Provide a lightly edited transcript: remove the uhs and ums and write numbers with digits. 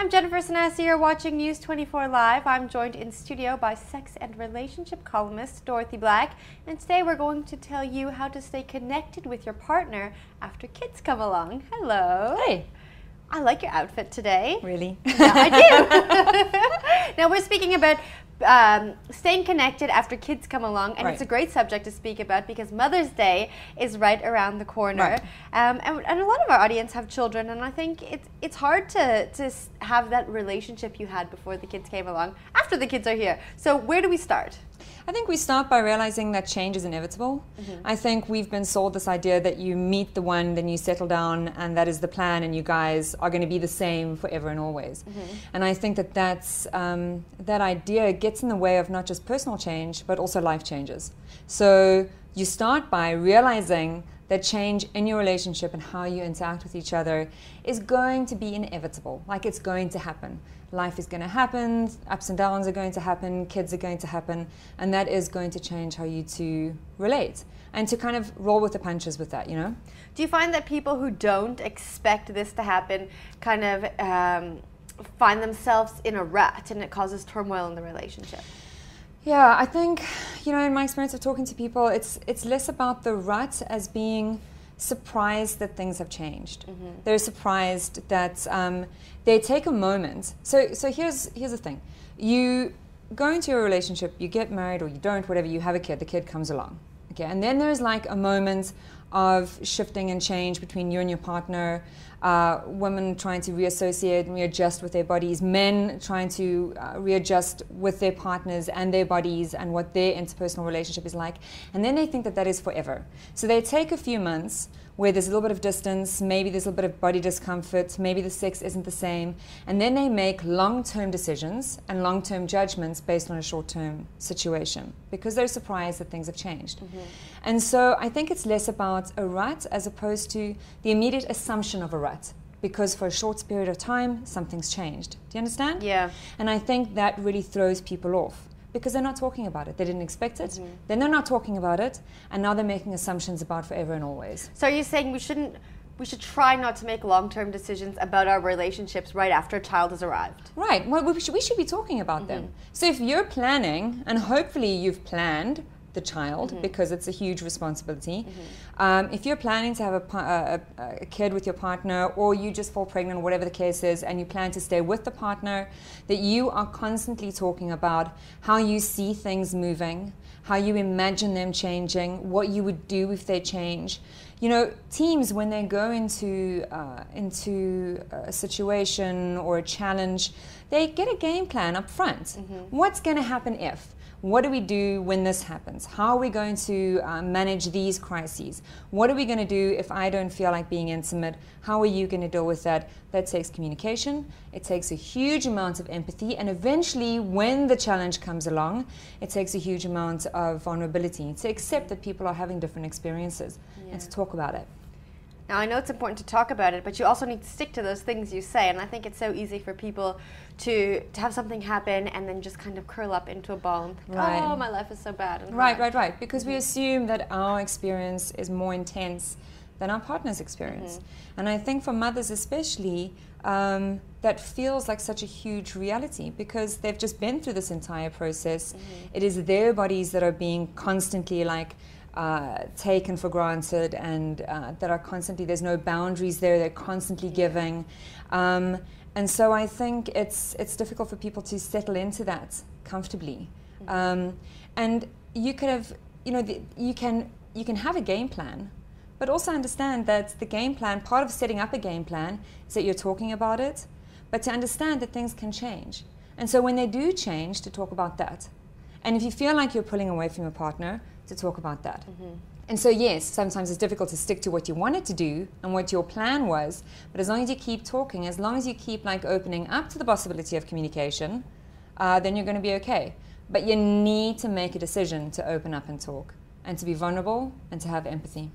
I'm Jennifer Sanasi. You're watching News 24 Live. I'm joined in studio by sex and relationship columnist Dorothy Black. And today we're going to tell you how to stay connected with your partner after kids come along. Hello. Hey. I like your outfit today. Really? Yeah, I do. Now we're speaking about staying connected after kids come along, and It's a great subject to speak about because Mother's Day is right around the corner. Right. And a lot of our audience have children, and I think it's hard to have that relationship you had before the kids came along, after the kids are here. So where do we start? I think we start by realizing that change is inevitable. I think we've been sold this idea that you meet the one, then you settle down, and that is the plan, and you guys are going to be the same forever and always. And I think that that idea gets in the way of not just personal change, but also life changes. So you start by realizing that change in your relationship and how you interact with each other is going to be inevitable. Like, it's going to happen. Life is going to happen, ups and downs are going to happen, kids are going to happen, and that is going to change how you two relate. And to kind of roll with the punches with that, you know? Do you find that people who don't expect this to happen kind of find themselves in a rut and it causes turmoil in the relationship? Yeah, I think, you know, in my experience of talking to people, it's less about the rut as being surprised that things have changed. They're surprised that they take a moment. So here's the thing. You go into a relationship, you get married or you don't, whatever, you have a kid, the kid comes along. Okay, and then there's like a moment of shifting and change between you and your partner, women trying to reassociate and readjust with their bodies, men trying to readjust with their partners and their bodies and what their interpersonal relationship is like. And then they think that that is forever. So they take a few months where there's a little bit of distance, maybe there's a little bit of body discomfort, maybe the sex isn't the same, and then they make long-term decisions and long-term judgments based on a short-term situation because they're surprised that things have changed. And so I think it's less about a rut as opposed to the immediate assumption of a rut, because for a short period of time, something's changed. Do you understand? Yeah. And I think that really throws people off because they're not talking about it. They didn't expect it, then they're not talking about it, and now they're making assumptions about forever and always. So are you saying we should try not to make long-term decisions about our relationships right after a child has arrived? Right. Well, we should be talking about them. So if you're planning, and hopefully you've planned the child because it's a huge responsibility. If you're planning to have a kid with your partner, or you just fall pregnant, whatever the case is, and you plan to stay with the partner, that you are constantly talking about how you see things moving, how you imagine them changing, what you would do if they change. You know, teams, when they go into a situation or a challenge, they get a game plan up front. What's going to happen if? What do we do when this happens? How are we going to manage these crises? What are we going to do if I don't feel like being intimate? How are you going to deal with that? That takes communication. It takes a huge amount of empathy. And eventually, when the challenge comes along, it takes a huge amount of vulnerability to accept that people are having different experiences and to talk about it. Now, I know it's important to talk about it, but you also need to stick to those things you say. And I think it's so easy for people to have something happen and then just kind of curl up into a ball and think, oh, my life is so bad. And Right. Because we assume that our experience is more intense than our partner's experience. And I think for mothers especially, that feels like such a huge reality because they've just been through this entire process. It is their bodies that are being constantly like taken for granted, and that are constantly, there's no boundaries there, they're constantly giving. And so I think it's difficult for people to settle into that comfortably. And you could have, you know, you can have a game plan, but also understand that the game plan, part of setting up a game plan is that you're talking about it, but to understand that things can change. And so when they do change, to talk about that. And if you feel like you're pulling away from your partner, to talk about that. And so yes, sometimes it's difficult to stick to what you wanted to do and what your plan was, but as long as you keep talking, as long as you keep like opening up to the possibility of communication, then you're going to be okay. But you need to make a decision to open up and talk, and to be vulnerable, and to have empathy.